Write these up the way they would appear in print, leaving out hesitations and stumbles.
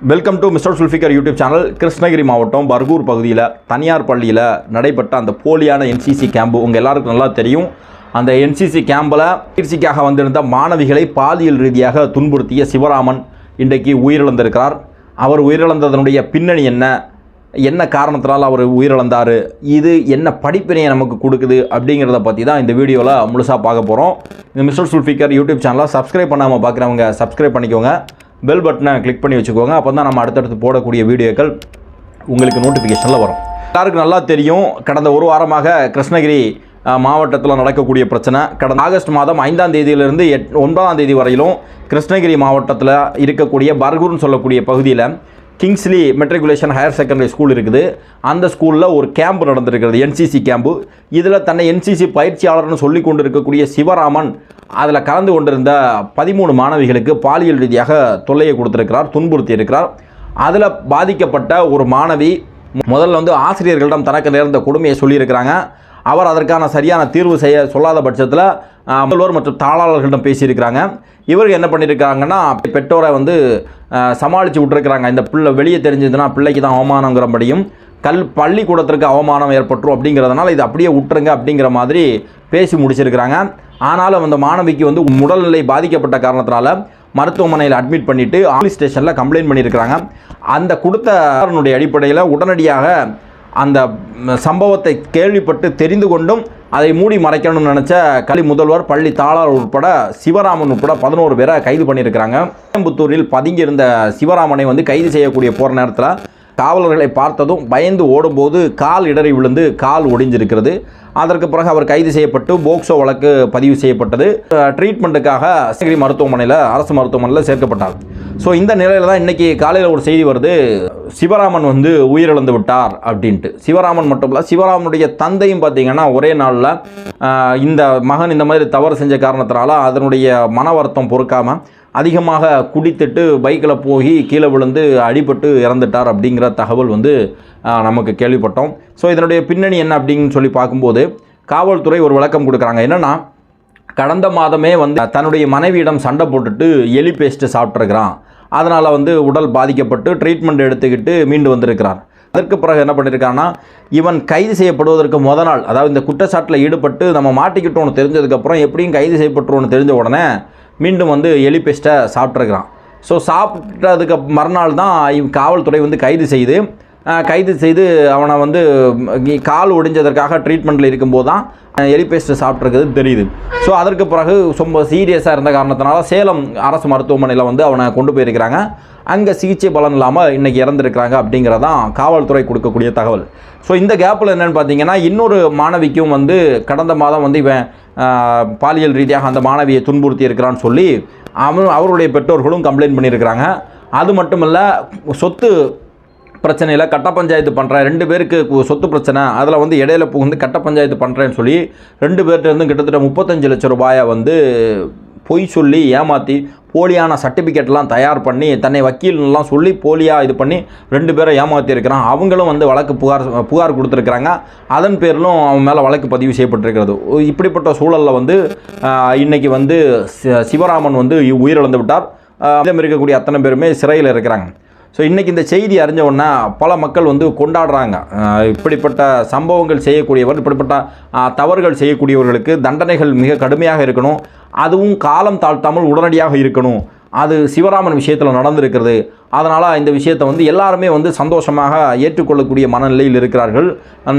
Welcome to mister Zulfiqar YouTube channel. Krishnagiri மாவட்டம் பர்கூர் பகுதியில் தனியார் பள்ளியில் நடைபெற்ற அந்த போலியான என்சிசி கேம்பு உங்கள் எல்லாருக்கும் நல்லா தெரியும். அந்த என்சிசி கேம்பில் பயிற்சிக்காக வந்திருந்த மாணவிகளை பாலியல் ரீதியாக துன்புறுத்திய சிவராமன் இன்றைக்கு உயிரிழந்திருக்கிறார். அவர் உயிரிழந்ததனுடைய பின்னணி என்ன காரணத்தினால் அவர் உயிரிழந்தார், இது என்ன படிப்பினையை நமக்கு கொடுக்குது அப்படிங்கிறத பற்றி தான் இந்த வீடியோவில் முழுசாக பார்க்க போகிறோம். இந்த மிஸ்டர் சுல்ஃபிகர் யூடியூப் சேனலை சப்ஸ்கிரைப் பண்ணாமல் பார்க்குறவங்க சப்ஸ்கிரைப் பண்ணிக்கோங்க, பெல் பட்டனை கிளிக் பண்ணி வச்சுக்கோங்க. அப்போ தான் நம்ம அடுத்தடுத்து போடக்கூடிய வீடியோக்கள் உங்களுக்கு நோட்டிஃபிகேஷனில் வரும். எல்லாருக்கும் நல்லா தெரியும், கடந்த ஒரு வாரமாக கிருஷ்ணகிரி மாவட்டத்தில் நடக்கக்கூடிய பிரச்சனை. கடந்த ஆகஸ்ட் மாதம் 5ஆம் தேதியிலிருந்து 9ஆம் தேதி வரையிலும் கிருஷ்ணகிரி மாவட்டத்தில் இருக்கக்கூடிய பர்கூர்னு சொல்லக்கூடிய பகுதியில் Kingsley matriculation higher secondary school இருக்குது. அந்த ஸ்கூலில் ஒரு கேம்பு நடந்திருக்கிறது, என்சிசி கேம்பு. இதில் தன்னை என்சிசி பயிற்சியாளர்னு சொல்லி கொண்டு இருக்கக்கூடிய சிவராமன் அதில் கலந்து கொண்டிருந்த 13 மாணவிகளுக்கு பாலியல் ரீதியாக தொல்லையை கொடுத்திருக்கிறார், துன்புறுத்தி இருக்கிறார். அதில் பாதிக்கப்பட்ட ஒரு மாணவி முதல்ல ஆசிரியர்களிடம் தனக்கு நேர்ந்த கொடுமையை சொல்லியிருக்கிறாங்க. அவர் அதற்கான சரியான தீர்வு சொல்லாத பட்சத்தில் முதல்வர் மற்றும் தாளாளர்களிடம் பேசியிருக்கிறாங்க. இவர்கள் என்ன பண்ணியிருக்காங்கன்னா, பெற்றோரை சமாளித்து விட்டுருக்கிறாங்க. இந்த பிள்ளை வெளியே தெரிஞ்சதுன்னா பிள்ளைக்கு தான் அவமானங்கிறபடியும் பள்ளிக்கூடத்திற்கு அவமானம் ஏற்பட்டுரும் அப்படிங்கிறதுனால இது அப்படியே விட்டுருங்க அப்படிங்கிற மாதிரி பேசி முடிச்சிருக்கிறாங்க. ஆனாலும் அந்த மாணவிக்கு உடல்நிலை பாதிக்கப்பட்ட காரணத்தினால மருத்துவமனையில் அட்மிட் பண்ணிவிட்டு போலீஸ் ஸ்டேஷனில் கம்ப்ளைண்ட் பண்ணியிருக்கிறாங்க. அந்த கொடுத்த அடிப்படையில் உடனடியாக அந்த சம்பவத்தை கேள்விப்பட்டு தெரிந்து கொண்டும் அதை மூடி மறைக்கணும்னு நினச்ச கல்வி முதல்வர், பள்ளி தாளாளர் உட்பட சிவராமன் உட்பட 11 பேரை கைது பண்ணியிருக்கிறாங்க. கோயம்புத்தூரில் பதுங்கியிருந்த சிவராமனை கைது செய்யக்கூடிய போகிற நேரத்தில் காவலர்களை பார்த்ததும் பயந்து ஓடும்போது கால் இடறி விழுந்து கால் ஒடிஞ்சிருக்கிறது. அதற்கு பிறகு அவர் கைது செய்யப்பட்டு போக்சோ வழக்கு பதிவு செய்யப்பட்டது. ட்ரீட்மெண்ட்டுக்காக கிருஷ்ணகிரி மருத்துவமனையில், அரசு மருத்துவமனையில் சேர்க்கப்பட்டார். ஸோ இந்த நிலையில் தான் இன்றைக்கி காலையில் ஒரு செய்தி வருது, சிவராமன் உயிரிழந்து விட்டார் அப்படின்ட்டு. சிவராமன் மட்டும் இல்லை, சிவராமனுடைய தந்தையும் பார்த்திங்கன்னா ஒரே நாளில் இந்த மகன் இந்த மாதிரி தவறு செஞ்ச காரணத்தினால அதனுடைய மன வருத்தம் பொறுக்காமல் அதிகமாக குடித்துட்டு பைக்கில் போய் கீழே விழுந்து அடிபட்டு இறந்துட்டார் அப்படிங்கிற தகவல் நமக்கு கேள்விப்பட்டோம். ஸோ இதனுடைய பின்னணி என்ன அப்படின்னு சொல்லி பார்க்கும்போது காவல்துறை ஒரு விளக்கம் கொடுக்குறாங்க. என்னென்னா, கடந்த மாதமே தன்னுடைய மனைவியிடம் சண்டை போட்டுட்டு எலி பேஸ்ட்டு சாப்பிட்ருக்கிறான். அதனால் உடல் பாதிக்கப்பட்டு ட்ரீட்மெண்ட் எடுத்துக்கிட்டு மீண்டு வந்திருக்கிறார். அதற்கு பிறகு என்ன பண்ணியிருக்காங்கன்னா, இவன் கைது செய்யப்படுவதற்கு முத நாள், அதாவது இந்த குற்றச்சாட்டில் ஈடுபட்டு நம்ம மாட்டிக்கிட்டோன்னு தெரிஞ்சதுக்கப்புறம் எப்படியும் கைது செய்யப்பட்டுருவோன்னு தெரிஞ்ச உடனே மீண்டும் எலி பேஸ்ட்டை சாப்பிட்ருக்கிறான். ஸோ சாப்பிட்டதுக்கு மறுநாள் தான் காவல்துறை கைது செய்து அவனை கால் ஒடிஞ்சதற்காக ட்ரீட்மெண்ட்டில் இருக்கும்போது தான் எலி பேஸ்ட்டை சாப்பிட்ருக்கிறது தெரியுது. ஸோ அதற்கு பிறகு ரொம்ப சீரியஸாக இருந்த காரணத்தினால சேலம் அரசு மருத்துவமனையில் அவனை கொண்டு போயிருக்கிறாங்க. அங்கே சிகிச்சை பலன் இல்லாமல் இன்றைக்கி இறந்துருக்கிறாங்க அப்படிங்கிறதான் காவல்துறை கொடுக்கக்கூடிய தகவல். ஸோ இந்த கேப்பில் என்னென்னு பார்த்தீங்கன்னா, இன்னொரு மாணவிக்கும் கடந்த மாதம் இவன் பாலியல் ரீதியாக அந்த மாணவியை துன்புறுத்தி இருக்கிறான்னு சொல்லி அவருடைய பெற்றோர்களும் கம்ப்ளைண்ட் பண்ணியிருக்கிறாங்க. அது மட்டும் இல்லை, சொத்து பிரச்சனையில் கட்ட பஞ்சாயத்து பண்ணுறேன், 2 பேருக்கு சொத்து பிரச்சனை, அதில் இடையில கட்ட பஞ்சாயத்து பண்ணுறேன்னு சொல்லி 2 பேர்கிட்ட கிட்டத்தட்ட 35 லட்சம் ரூபாயை பொய் சொல்லி ஏமாற்றி போலியான சர்டிஃபிகேட்லாம் தயார் பண்ணி தன்னை வக்கீல்லாம் சொல்லி போலியாக இது பண்ணி 2 பேரை ஏமாற்றிருக்கிறான். அவங்களும் வழக்கு புகார் கொடுத்துருக்குறாங்க. அதன் பேரிலும் அவன் மேலே வழக்கு பதிவு செய்யப்பட்டிருக்கிறது. இப்படிப்பட்ட சூழலில் இன்றைக்கி சிவராமன் உயிரிழந்து விட்டார். இதம் இருக்கக்கூடிய அத்தனை பேருமே சிறையில் இருக்கிறாங்க. ஸோ இன்றைக்கி இந்த செய்தி அறிஞ்ச உடனே பல மக்கள் கொண்டாடுறாங்க. இப்படிப்பட்ட சம்பவங்கள் செய்யக்கூடியவர், இப்படிப்பட்ட தவறுகள் செய்யக்கூடியவர்களுக்கு தண்டனைகள் மிக கடுமையாக இருக்கணும், அதுவும் காலம் தாழ்த்தாமல் உடனடியாக இருக்கணும். அது சிவராமன் விஷயத்தில் நடந்திருக்கிறது. அதனால் இந்த விஷயத்தை எல்லாருமே சந்தோஷமாக ஏற்றுக்கொள்ளக்கூடிய மனநிலையில் இருக்கிறார்கள்.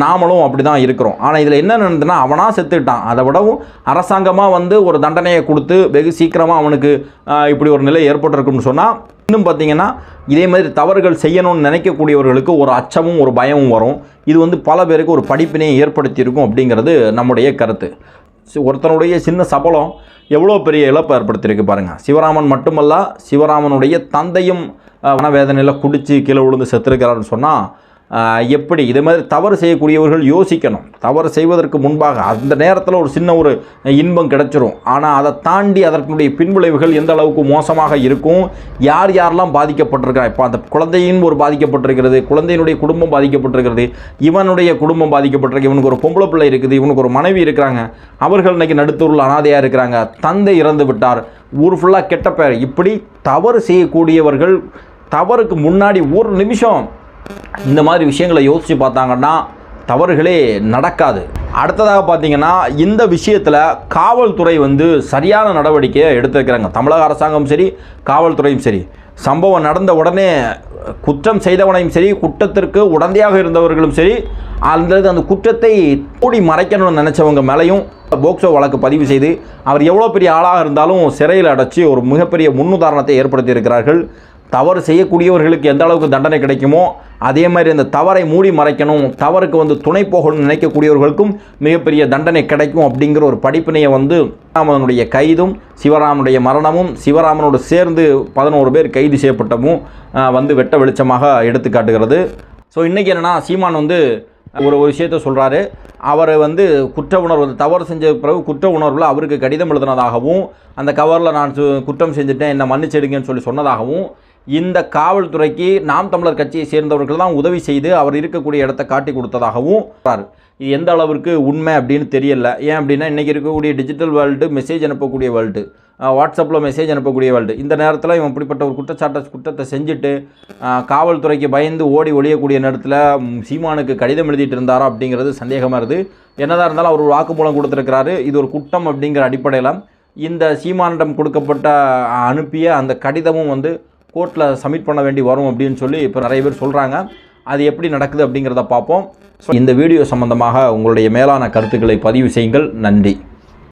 நாமளும் அப்படி தான் இருக்கிறோம். ஆனால் இதில் என்ன நடந்ததுன்னா, அவனாக செத்துக்கிட்டான். அதை விடவும் அரசாங்கமாக ஒரு தண்டனையை கொடுத்து வெகு சீக்கிரமாக அவனுக்கு இப்படி ஒரு நிலை ஏற்பட்டிருக்குன்னு சொன்னால், இன்னும் பார்த்திங்கன்னா இதே மாதிரி தவறுகள் செய்யணும்னு நினைக்கக்கூடியவர்களுக்கு ஒரு அச்சமும் ஒரு பயமும் வரும். இது பல பேருக்கு ஒரு படிப்பினையை ஏற்படுத்தியிருக்கும் அப்படிங்கிறது நம்முடைய கருத்து. ஒருத்தனுடைய சின்ன சபலம் எவ்வளோ பெரிய இழப்பை ஏற்படுத்தியிருக்கு பாருங்கள். சிவராமன் மட்டுமல்ல, சிவராமனுடைய தந்தையும் மனவேதனையில் குடித்து கீழே விழுந்து செத்துருக்கிறாருன்னு சொன்னால் எப்படி இதே மாதிரி தவறு செய்யக்கூடியவர்கள் யோசிக்கணும். தவறு செய்வதற்கு முன்பாக அந்த நேரத்தில் ஒரு சின்ன ஒரு இன்பம் கிடைச்சிரும். ஆனால் அதை தாண்டி அதற்குடைய பின்விளைவுகள் எந்த அளவுக்கு மோசமாக இருக்கும், யாரெல்லாம் பாதிக்கப்பட்டிருக்கா. இப்போ அந்த குழந்தையின் பாதிக்கப்பட்டிருக்கிறது, குழந்தையினுடைய குடும்பம் பாதிக்கப்பட்டிருக்கிறது, இவனுடைய குடும்பம் பாதிக்கப்பட்டிருக்கு, இவனுக்கு ஒரு பொம்பளை பிள்ளை இருக்குது, இவனுக்கு ஒரு மனைவி இருக்கிறாங்க, அவர்கள் இன்றைக்கி நடுத்தூரில் அனாதையாக இருக்கிறாங்க, தந்தை இறந்து விட்டார், ஊர் ஃபுல்லாக கெட்ட பேர். இப்படி தவறு செய்யக்கூடியவர்கள் தவறுக்கு முன்னாடி ஒரு நிமிஷம் இந்த மாதிரி விஷயங்களை யோசித்து பார்த்தாங்கன்னா தவறுகளே நடக்காது. அடுத்ததாக பார்த்தீங்கன்னா இந்த விஷயத்தில் காவல்துறை வந்து சரியான நடவடிக்கையை எடுத்திருக்கிறாங்க. தமிழக அரசாங்கம் சரி, காவல்துறையும் சரி, சம்பவம் நடந்த உடனே குற்றம் செய்தவனையும் சரி, குற்றத்திற்கு உடந்தையாக இருந்தவர்களும் சரி, அந்த குற்றத்தை மூடி மறைக்கணும்னு நினச்சவங்க மேலேயும் போக்சோ வழக்கு பதிவு செய்து அவர் எவ்வளோ பெரிய ஆளாக இருந்தாலும் சிறையில் அடைச்சி ஒரு மிகப்பெரிய முன்னுதாரணத்தை ஏற்படுத்தி இருக்கிறார்கள். தவறு செய்யக்கூடியவர்களுக்கு எந்த அளவுக்கு தண்டனை கிடைக்குமோ அதே மாதிரி அந்த தவறை மூடி மறைக்கணும், தவறுக்கு வந்து துணை போகணும்னு நினைக்கக்கூடியவர்களுக்கும் மிகப்பெரிய தண்டனை கிடைக்கும் அப்படிங்கிற ஒரு படிப்பினையை வந்து சிவராமனுடைய கைதும் சிவராமனுடைய மரணமும் சிவராமனோடு சேர்ந்து 11 பேர் கைது செய்யப்பட்டமும் வந்து வெட்ட வெளிச்சமாக எடுத்து காட்டுகிறது. ஸோ இன்றைக்கி என்னென்னா சீமான் வந்து ஒரு விஷயத்தை சொல்கிறாரு. அவர் வந்து குற்ற உணர்வு தவறு செஞ்ச பிறகு குற்ற உணர்வில் அவருக்கு கடிதம் எழுதினதாகவும் அந்த கவரில் நான் குற்றம் செஞ்சுட்டேன் என்னை மன்னிச்சிடுங்கன்னு சொல்லி சொன்னதாகவும் இந்த காவல்துறைக்கு நாம் தமிழர் கட்சியை சேர்ந்தவர்கள் தான் உதவி செய்து அவர் இருக்கக்கூடிய இடத்த காட்டி கொடுத்ததாகவும் சொல்கிறார். இது எந்த அளவிற்கு உண்மை அப்படின்னு தெரியல. ஏன் அப்படின்னா இன்றைக்கி இருக்கக்கூடிய டிஜிட்டல் வேர்ல்டு, மெசேஜ் அனுப்பக்கூடிய வேர்ல்டு, வாட்ஸ்அப்பில் மெசேஜ் அனுப்பக்கூடிய வேர்ல்டு, இந்த நேரத்தில் இவன் இப்படிப்பட்ட ஒரு குற்றத்தை செஞ்சுட்டு காவல்துறைக்கு பயந்து ஓடி ஒழியக்கூடிய நேரத்தில் சீமானுக்கு கடிதம் எழுதிட்டு இருந்தாரா அப்படிங்கிறது சந்தேகமாக இருக்குது. என்னதான் இருந்தாலும் அவர் ஒரு வாக்குமூலம் கொடுத்துருக்கிறாரு. இது ஒரு குற்றம் அப்படிங்கிற அடிப்படையில் இந்த சீமானிடம் கொடுக்கப்பட்ட அனுப்பிய அந்த கடிதமும் வந்து கோர்ட்டில் சப்மிட் பண்ண வேண்டி வரும் அப்படின்னு சொல்லி இப்போ நிறைய பேர் சொல்கிறாங்க. அது எப்படி நடக்குது அப்படிங்கிறத பார்ப்போம். ஸோ இந்த வீடியோ சம்பந்தமாக உங்களுடைய மேலான கருத்துக்களை பதிவு செய்யுங்கள். நன்றி.